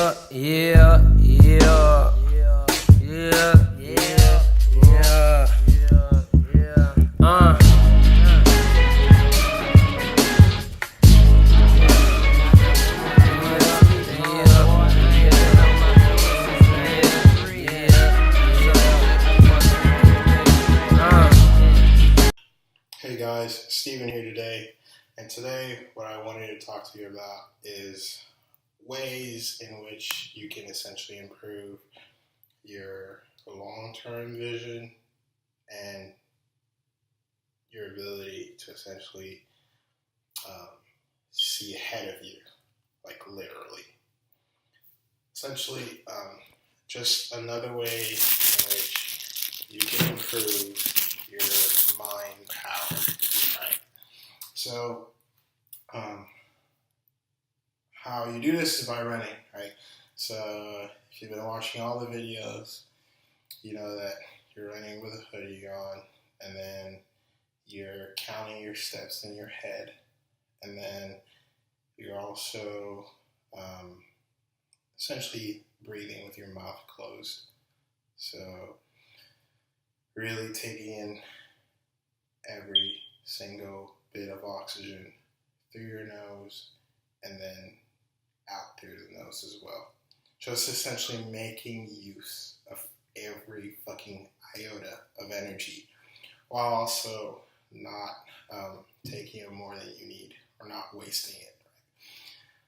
Yeah, yeah, yeah, yeah, yeah, yeah, yeah. Hey guys, Steven here today, and today what I wanted to talk to you about is ways in which you can essentially improve your long-term vision and your ability to essentially um, see ahead of you, like literally. Essentially, just another way in which you can improve your mind power, right? So, how you do this is by running, right? So, if you've been watching all the videos, you know that you're running with a hoodie on, and then you're counting your steps in your head, and then you're also essentially breathing with your mouth closed. So, really taking in every single bit of oxygen through your nose and then out through the nose as well. Just essentially making use of every fucking iota of energy while also not taking in more than you need or not wasting it.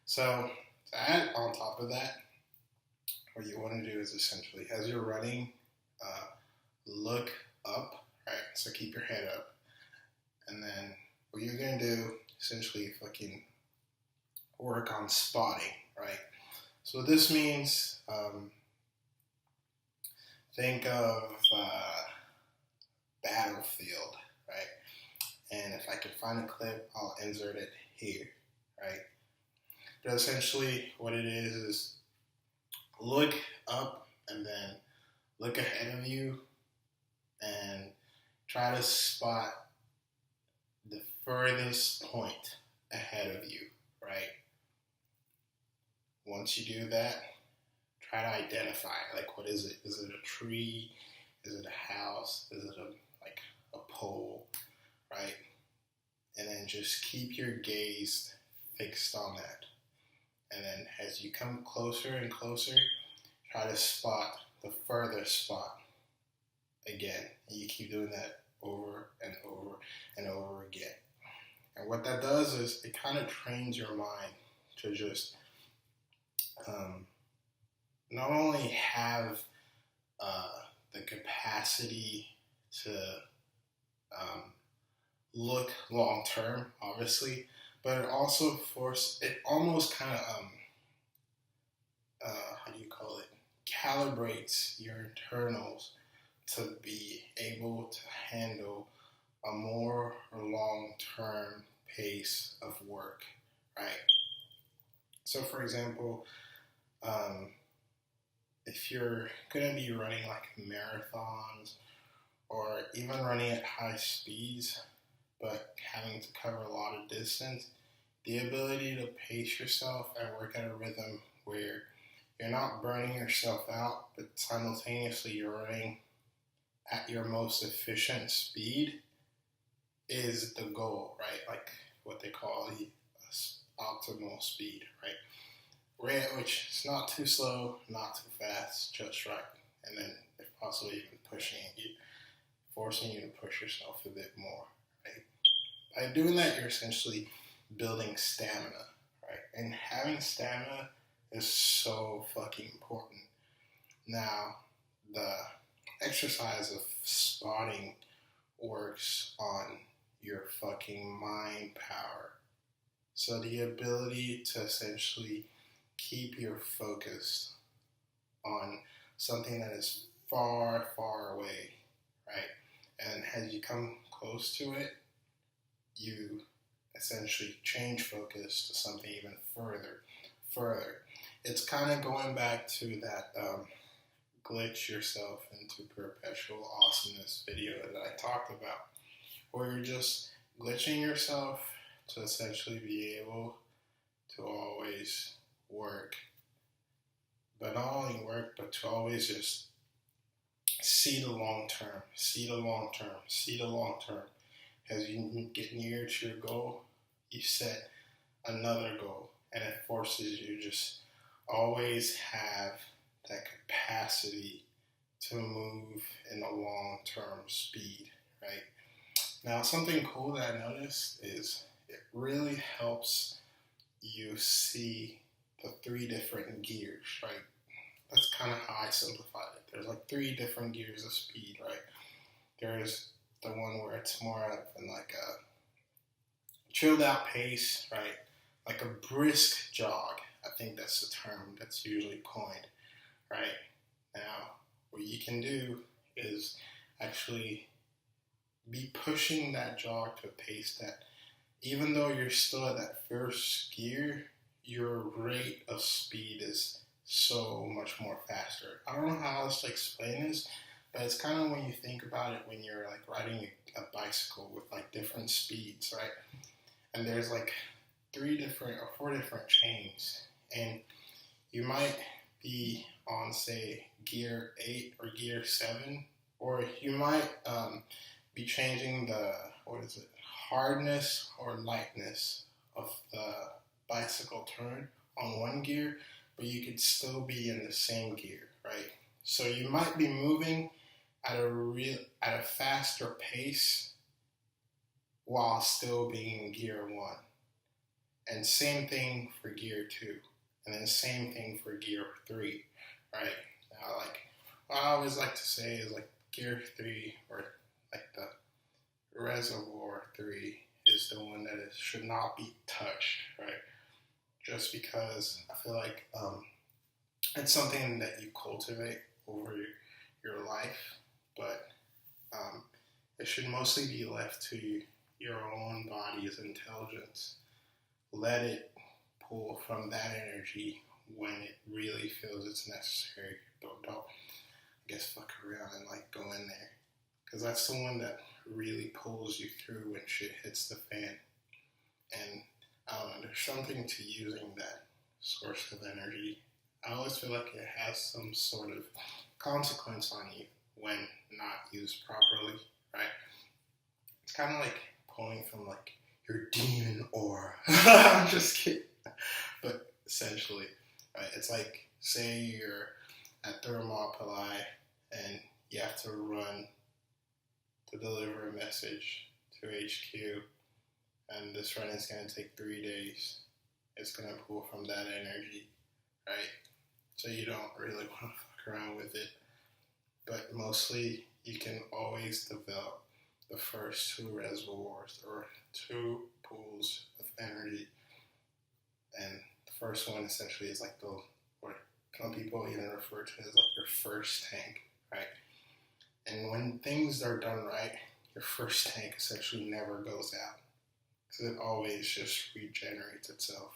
So, to add on top of that, what you want to do is essentially, as you're running, look up, right? So keep your head up. And then what you're going to do, essentially fucking work on spotting, right? So what this means, think of battlefield, right? And if I can find a clip, I'll insert it here, right? But essentially what it is look up and then look ahead of you and try to spot the furthest point ahead of you, right? Once you do that, try to identify, like, what is it? Is it a tree? Is it a house? Is it a pole, right? And then just keep your gaze fixed on that. And then as you come closer and closer, try to spot the furthest spot again. And you keep doing that over and over and over again. And what that does is it kind of trains your mind to just not only have the capacity to look long term, obviously, but it also almost kind of how do you call it? Calibrates your internals to be able to handle a more long-term pace of work, right? So, for example, if you're going to be running like marathons or even running at high speeds, but having to cover a lot of distance, the ability to pace yourself and work at a rhythm where you're not burning yourself out, but simultaneously you're running at your most efficient speed is the goal, right? Like what they call the optimal speed, right? Which is not too slow, not too fast, just right. And then if possible even forcing you to push yourself a bit more, right? By doing that, you're essentially building stamina, right? And having stamina is so fucking important. Now, the exercise of spotting works on your fucking mind power. So the ability to essentially keep your focus on something that is far, far away, right? And as you come close to it, you essentially change focus to something even further. It's kind of going back to that glitch yourself into perpetual awesomeness video that I talked about, where you're just glitching yourself to essentially be able to always work but not only work, but to always just see the long term, see the long term, see the long term. As you get nearer to your goal, you set another goal, and it forces you just always have that capacity to move in a long-term speed, right? Now, something cool that I noticed is it really helps you see the three different gears, right? That's kind of how I simplified it. There's like three different gears of speed, right? There's the one where it's more of like a chilled out pace, right? Like a brisk jog. I think that's the term that's usually coined, right? Now, what you can do is actually be pushing that jog to a pace that, even though you're still at that first gear, your rate of speed is so much more faster. I don't know how else to explain this, but it's kind of when you think about it when you're like riding a bicycle with like different speeds, right? And there's like 4 different chains, and you might be on, say, gear 8 or gear 7, or you might be changing the hardness or lightness of the bicycle turn on one gear, but you could still be in the same gear, right? So you might be moving at a faster pace while still being in gear 1. And same thing for gear 2. And then same thing for gear 3, right? Now, like, what I always like to say is like gear 3, or like the reservoir 3, is the one that should not be touched, right? Just because I feel like it's something that you cultivate over your life, but it should mostly be left to your own body's intelligence. Let it pull from that energy when it really feels it's necessary. Don't I guess fuck around and like go in there, because that's the one that really pulls you through when shit hits the fan. And there's something to using that source of energy. I always feel like it has some sort of consequence on you when not used properly, right? It's kind of like pulling from like your demon aura. I'm just kidding. But essentially, right, it's like, say you're at Thermopylae and you have to run to deliver a message to HQ, and this run is going to take 3 days. It's going to pull from that energy, right? So you don't really want to fuck around with it. But mostly, you can always develop the first 2 reservoirs or 2 pools of energy. And the first one essentially is like what some people even refer to as like your first tank, right? And when things are done right, your first tank essentially never goes out, because it always just regenerates itself.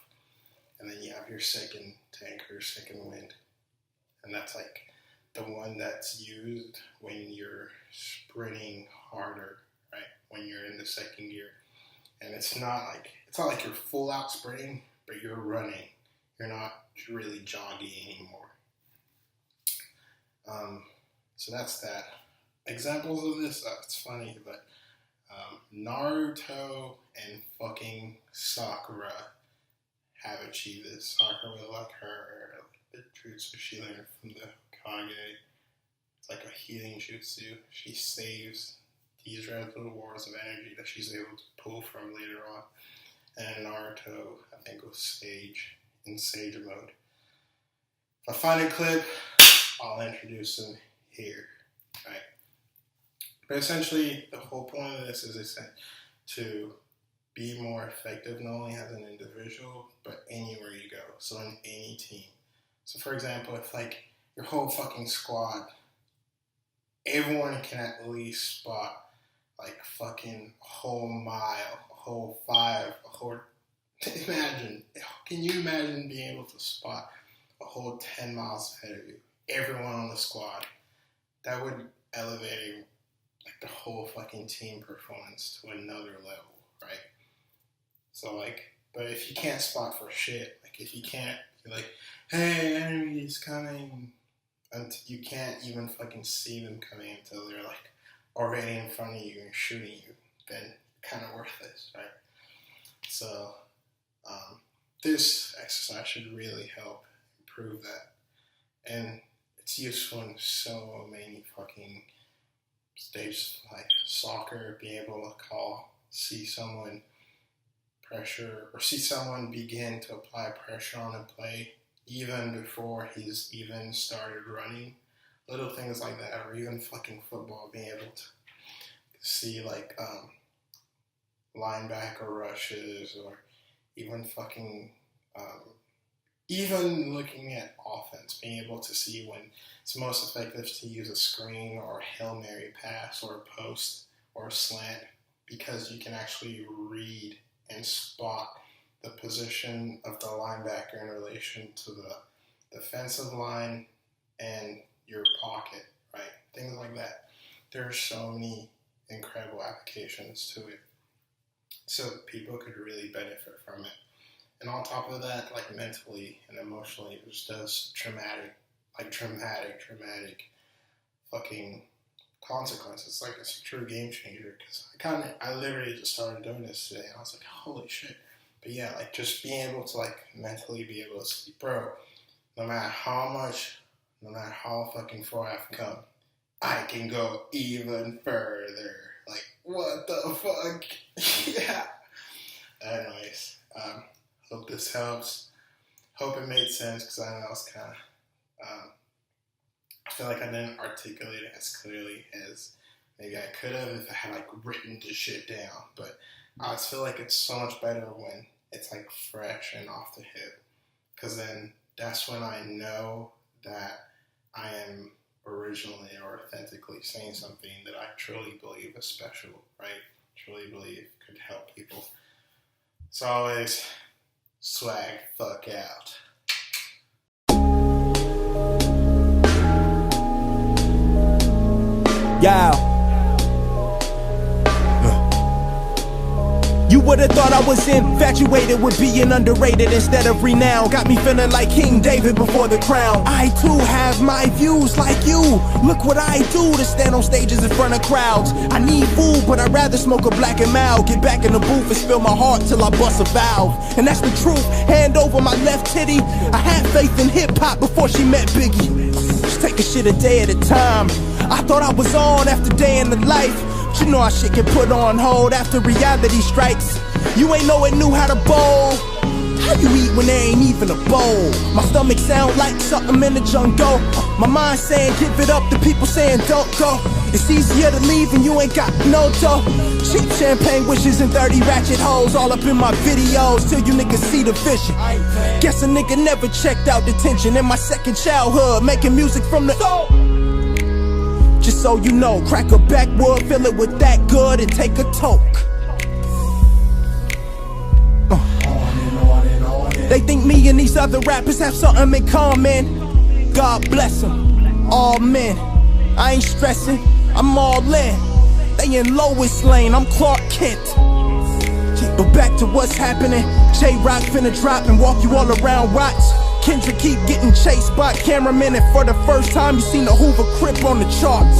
And then you have your second tank or second wind, and that's like the one that's used when you're sprinting harder, right? When you're in the second gear, and it's not like you're full out sprinting, but you're running. You're not really jogging anymore. So that's that. Examples of this, it's funny, but Naruto and fucking Sakura have achieved this. Sakura, like the jutsu she learned from the Kage. It's like a healing jutsu. She saves these reservoirs of energy that she's able to pull from later on. And Naruto, I think, was in Sage mode. If I find a clip, I'll introduce him here, right? But essentially, the whole point of this is to be more effective, not only as an individual, but anywhere you go. So in any team. So for example, if like your whole fucking squad, everyone can at least spot like fucking a whole mile, a whole 5, a whole... Can you imagine being able to spot a whole 10 miles ahead of you? Everyone on the squad. That would elevate like the whole fucking team performance to another level, right? So like, but if you can't spot for shit, like if you can't You're like, hey, enemy is coming. And you can't even fucking see them coming until they're like already in front of you and shooting you. Then kind of worthless, right? So this exercise should really help improve that. And it's useful in so many fucking stages, like soccer, being able to see someone pressure, or see someone begin to apply pressure on a play even before he's even started running. Little things like that, or even fucking football, being able to see like linebacker rushes, or even fucking even looking at offense, being able to see when it's most effective to use a screen or a Hail Mary pass or a post or a slant, because you can actually read and spot the position of the linebacker in relation to the defensive line and your pocket, right? Things like that. There are so many incredible applications to it. So people could really benefit from it. And on top of that, like mentally and emotionally, it just does dramatic fucking consequences. Like, it's a true game changer, because I literally just started doing this today, and I was like, holy shit. But yeah, like, just being able to like mentally be able to see, bro, no matter how fucking far I've come, I can go even further. Like, what the fuck? Yeah. Anyways, hope this helps. Hope it made sense, because I know it's kind of, I feel like I didn't articulate it as clearly as maybe I could have if I had like written this shit down. But I just feel like it's so much better when it's like fresh and off the hip, because then that's when I know that I am originally or authentically saying something that I truly believe is special, right? Truly believe could help people. So always, swag fuck out. Yo. You would've thought I was infatuated with being underrated instead of renowned. Got me feeling like King David before the crown. I too have my views like you. Look what I do to stand on stages in front of crowds. I need food, but I'd rather smoke a black and mild. Get back in the booth and spill my heart till I bust a valve. And that's the truth, hand over my left titty. I had faith in hip-hop before she met Biggie. Just take a shit a day at a time. I thought I was on after day in the life. You know how shit get put on hold after reality strikes. You ain't know it knew how to bowl. How you eat when there ain't even a bowl? My stomach sound like something in the jungle. My mind saying give it up, the people saying don't go. It's easier to leave and you ain't got no dough. Cheap champagne wishes and 30 ratchet hoes all up in my videos till you niggas see the vision. Guess a nigga never checked out detention. In my second childhood, making music from the soul. Just so you know, crack a backwood, fill it with that good, and take a toke. They think me and these other rappers have something in common. God bless them, all men. I ain't stressing, I'm all in. They in Lois Lane, I'm Clark Kent. But back to what's happening. J-Rock finna drop and walk you all around Watts. Kendrick keep getting chased by cameramen, and for the first time you seen the Hoover Crip on the charts.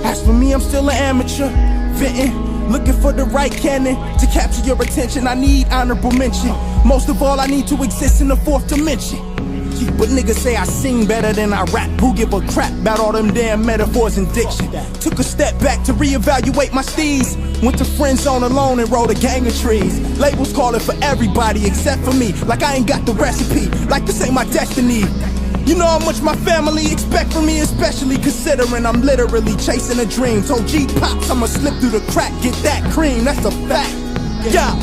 As for me, I'm still an amateur, venting, looking for the right cannon to capture your attention. I need honorable mention. Most of all, I need to exist in the fourth dimension. But niggas say I sing better than I rap. Who give a crap about all them damn metaphors and diction? Took a step back to reevaluate my steez. Went to friend zone alone and rolled a gang of trees. Labels calling for everybody except for me, like I ain't got the recipe, like this ain't my destiny. You know how much my family expect from me, especially considering I'm literally chasing a dream. Told G Pops I'ma slip through the crack, get that cream, that's a fact. Yeah.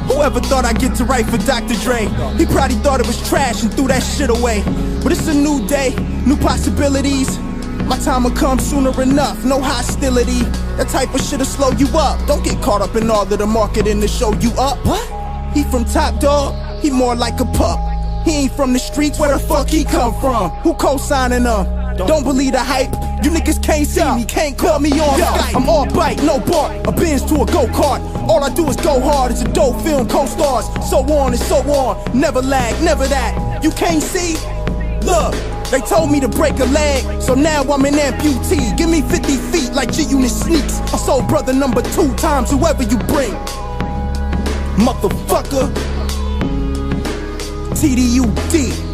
Whoever thought I'd get to write for Dr. Dre? He probably thought it was trash and threw that shit away. But it's a new day, new possibilities. My time will come sooner enough, no hostility. That type of shit'll slow you up. Don't get caught up in all of the marketing to show you up. What? He from Top Dog, he more like a pup. He ain't from the streets, where the fuck he come from? Who co-signing him? Don't believe the hype. You niggas can't see me, can't call me on Skype. I'm all bite, no bark, a Benz to a go-kart. All I do is go hard, it's a dope film, co-stars. So on and so on, never lag, never that. You can't see? Look, they told me to break a leg, so now I'm an amputee. Give me 50 feet like G-Unit sneaks. I'm soul brother number 2 times whoever you bring. Motherfucker. TDUD.